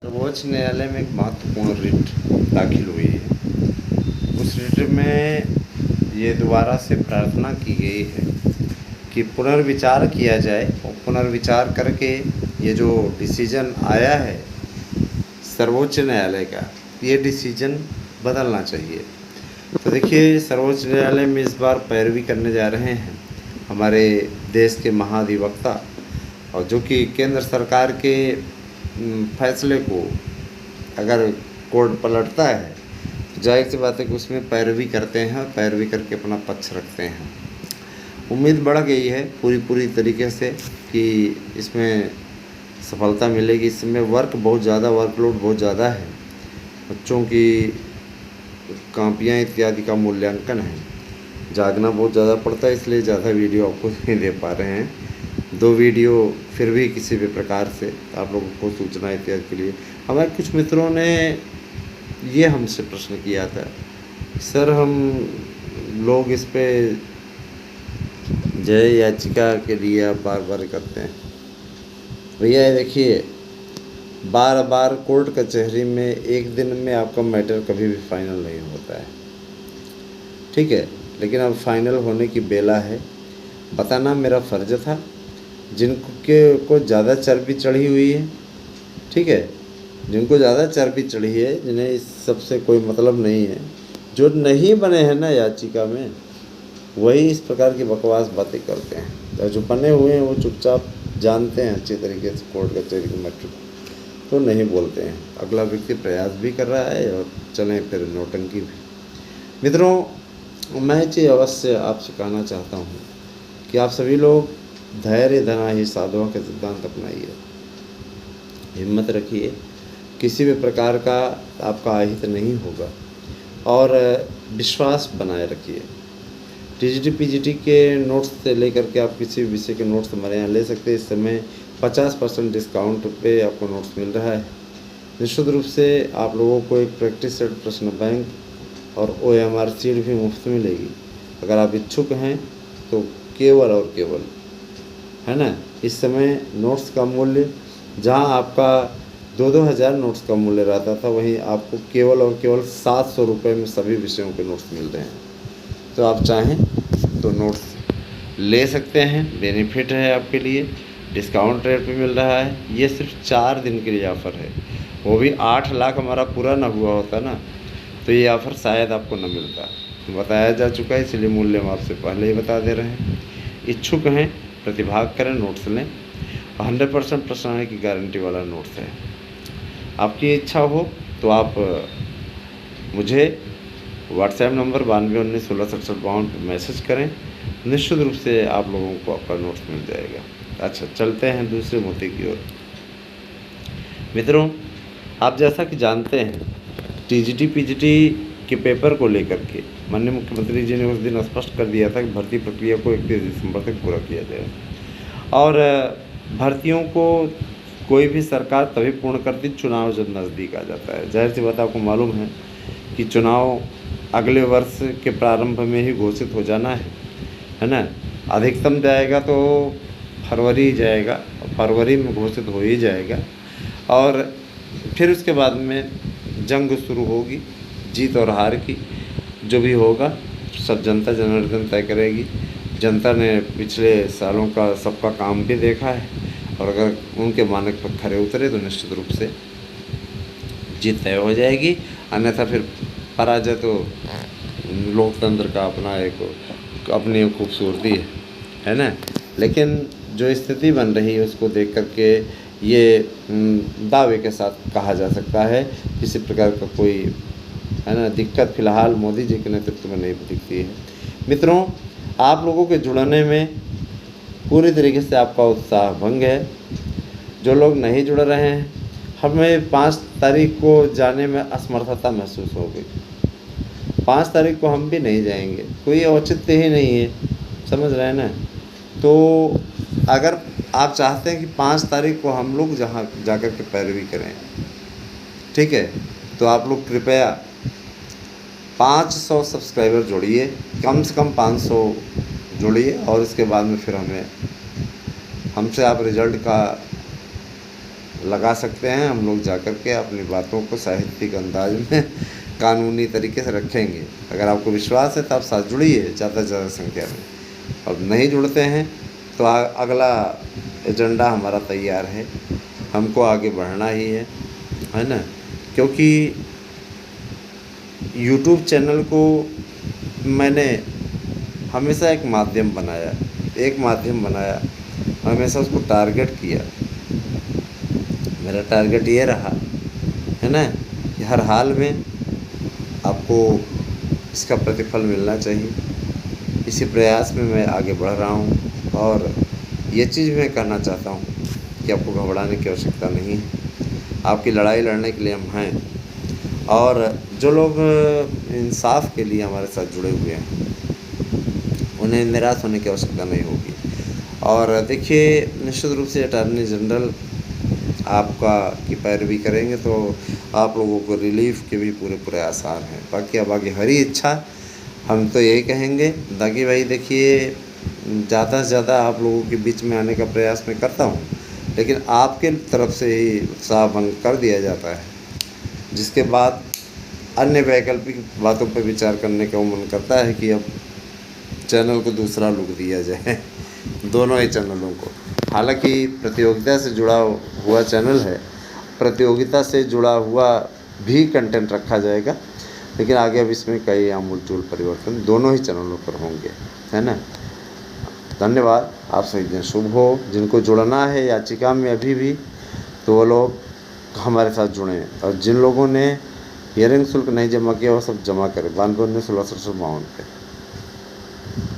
सर्वोच्च न्यायालय में एक महत्वपूर्ण रिट दाखिल हुई है। उस रिट में ये दोबारा से प्रार्थना की गई है कि पुनर्विचार किया जाए और पुनर्विचार करके ये जो डिसीजन आया है सर्वोच्च न्यायालय का, ये डिसीजन बदलना चाहिए। तो देखिए, सर्वोच्च न्यायालय में इस बार पैरवी करने जा रहे हैं हमारे देश के महाधिवक्ता, और जो कि केंद्र सरकार के फैसले को अगर कोर्ट पलटता है तो जाहिर सी बात है कि उसमें पैरवी करते हैं और पैरवी करके अपना पक्ष रखते हैं। उम्मीद बढ़ गई है पूरी तरीके से कि इसमें सफलता मिलेगी। इसमें वर्कलोड बहुत ज़्यादा है। बच्चों की कॉपियाँ इत्यादि का मूल्यांकन है, जागना बहुत ज़्यादा पड़ता है, इसलिए ज़्यादा वीडियो आपको नहीं दे पा रहे हैं। 2 वीडियो फिर भी किसी भी प्रकार से आप लोगों को सूचना इत्यादि के लिए। हमारे कुछ मित्रों ने ये हमसे प्रश्न किया था, सर हम लोग इस पे जय याचिका के लिए आप बार करते हैं। भैया देखिए, बार कोर्ट कचहरी में एक दिन में आपका मैटर कभी भी फाइनल नहीं होता है, ठीक है, लेकिन अब फाइनल होने की बेला है। बताना मेरा फ़र्ज़ था। जिनको ज़्यादा चर्बी चढ़ी हुई है, ठीक है, जिनको ज़्यादा चर्बी चढ़ी है, जिन्हें इस सब से कोई मतलब नहीं है, जो नहीं बने हैं ना याचिका में, वही इस प्रकार की बकवास बातें करते हैं। और जो बने हुए हैं वो चुपचाप जानते हैं अच्छी तरीके से कोर्ट कचहरी के मैटर, तो नहीं बोलते हैं। अगला व्यक्ति प्रयास भी कर रहा है और चलें फिर नौटंकी भी। मित्रों, मैं ये चीज़ अवश्य आपसे कहना चाहता हूँ कि आप सभी लोग धैर्य धना ही साधुओं के सिद्धांत अपनाइए, हिम्मत रखिए, किसी भी प्रकार का आपका अहित नहीं होगा, और विश्वास बनाए रखिए। टीजीटी पीजीटी के नोट्स से लेकर के आप किसी भी विषय के नोट्स हमारे यहाँ ले सकते हैं। इस समय 50% डिस्काउंट पे आपको नोट्स मिल रहा है। निश्चित रूप से आप लोगों को एक प्रैक्टिस सेट, प्रश्न बैंक और OMR सीट भी मुफ्त मिलेगी। अगर आप इच्छुक हैं तो केवल और केवल, है ना, इस समय नोट्स का मूल्य जहां आपका 2-2 हज़ार नोट्स का मूल्य रहता था, वहीं आपको केवल और केवल 700 रुपये में सभी विषयों के नोट्स मिल रहे हैं। तो आप चाहें तो नोट्स ले सकते हैं, बेनिफिट है आपके लिए, डिस्काउंट रेट पे मिल रहा है। ये सिर्फ 4 दिन के लिए ऑफ़र है, वो भी 8 लाख हमारा पूरा ना हुआ होता ना, तो ये ऑफ़र शायद आपको न मिलता। बताया जा चुका है, इसलिए मूल्य हम आपसे पहले ही बता दे रहे हैं। इच्छुक हैं प्रतिभाग करें, नोट्स लें। 100% प्रश्न आने की गारंटी वाला नोट्स है। आपकी इच्छा हो तो आप मुझे व्हाट्सएप नंबर 9219166752 पर मैसेज करें। निश्चित रूप से आप लोगों को आपका नोट्स मिल जाएगा। अच्छा, चलते हैं दूसरे मुद्दे की ओर। मित्रों, आप जैसा कि जानते हैं, टीजीटी पीजीटी के पेपर को लेकर के माननीय मुख्यमंत्री जी ने उस दिन स्पष्ट कर दिया था कि भर्ती प्रक्रिया को 31 दिसंबर तक पूरा किया जाए, और भर्तियों को कोई भी सरकार तभी पूर्ण करती चुनाव जब नज़दीक आ जाता है। जाहिर सी बात, आपको मालूम है कि चुनाव अगले वर्ष के प्रारंभ में ही घोषित हो जाना है ना। अधिकतम जाएगा तो फरवरी जाएगा, फरवरी में घोषित हो ही जाएगा, और फिर उसके बाद में जंग शुरू होगी, जीत और हार की। जो भी होगा सब जनता जनार्दन तय करेगी। जनता ने पिछले सालों का सबका काम भी देखा है, और अगर उनके मानक पर खरे उतरे तो निश्चित रूप से जीत तय हो जाएगी। अन्यथा फिर पराजय तो लोकतंत्र का अपनी खूबसूरती है ना। लेकिन जो स्थिति बन रही है उसको देख करके ये दावे के साथ कहा जा सकता है किसी प्रकार का कोई, है ना, दिक्कत फ़िलहाल मोदी जी के नेतृत्व में नहीं दिखती है। मित्रों, आप लोगों के जुड़ने में पूरी तरीके से आपका उत्साह भंग है। जो लोग नहीं जुड़ रहे हैं, हमें 5 तारीख को जाने में असमर्थता महसूस हो गई। 5 तारीख को हम भी नहीं जाएंगे, कोई औचित्य ही नहीं है, समझ रहे हैं ना। तो अगर आप चाहते हैं कि 5 तारीख को हम लोग जहाँ जाकर के पैरवी करें, ठीक है, तो आप लोग कृपया 500 सब्सक्राइबर जोड़िए, कम से कम 500 जोड़िए, और इसके बाद में फिर हमसे आप रिज़ल्ट का लगा सकते हैं। हम लोग जा कर के अपनी बातों को साहित्यिक अंदाज में कानूनी तरीके से रखेंगे। अगर आपको विश्वास है तो आप साथ जुड़िए ज़्यादा से ज़्यादा संख्या में, और नहीं जुड़ते हैं तो अगला एजेंडा हमारा तैयार है, हमको आगे बढ़ना ही है ना। क्योंकि यूट्यूब चैनल को मैंने हमेशा एक माध्यम बनाया, हमेशा उसको टारगेट किया। मेरा टारगेट ये रहा है ना कि हर हाल में आपको इसका प्रतिफल मिलना चाहिए। इसी प्रयास में मैं आगे बढ़ रहा हूँ, और ये चीज़ मैं कहना चाहता हूँ कि आपको घबराने की आवश्यकता नहीं है। आपकी लड़ाई लड़ने के लिए हम हैं, और जो लोग इंसाफ के लिए हमारे साथ जुड़े हुए हैं उन्हें निराश होने की आवश्यकता नहीं होगी। और देखिए, निश्चित रूप से अटॉर्नी जनरल आपका की पैरवी करेंगे तो आप लोगों को रिलीफ के भी पूरे आसार हैं। बाकी अब आगे हरी इच्छा, हम तो यही कहेंगे दागी भाई। देखिए, ज़्यादा से ज़्यादा आप लोगों के बीच में आने का प्रयास मैं करता हूँ, लेकिन आपके तरफ से ही उत्साह भंग कर दिया जाता है, जिसके बाद अन्य वैकल्पिक बातों पर विचार करने का मन करता है कि अब चैनल को दूसरा लुक दिया जाए, दोनों ही चैनलों को। हालांकि प्रतियोगिता से जुड़ा हुआ चैनल है, प्रतियोगिता से जुड़ा हुआ भी कंटेंट रखा जाएगा, लेकिन आगे अब इसमें कई आमूल-चूल परिवर्तन दोनों ही चैनलों पर होंगे, है ना। धन्यवाद। आप सभी दिन शुभ हो। जिनको जुड़ना है याचिका में अभी भी, तो वो लोग हमारे साथ जुड़ें, और जिन लोगों ने हियरिंग शुल्क नहीं जमा किया वो सब जमा करें 92 19 16 62 पे।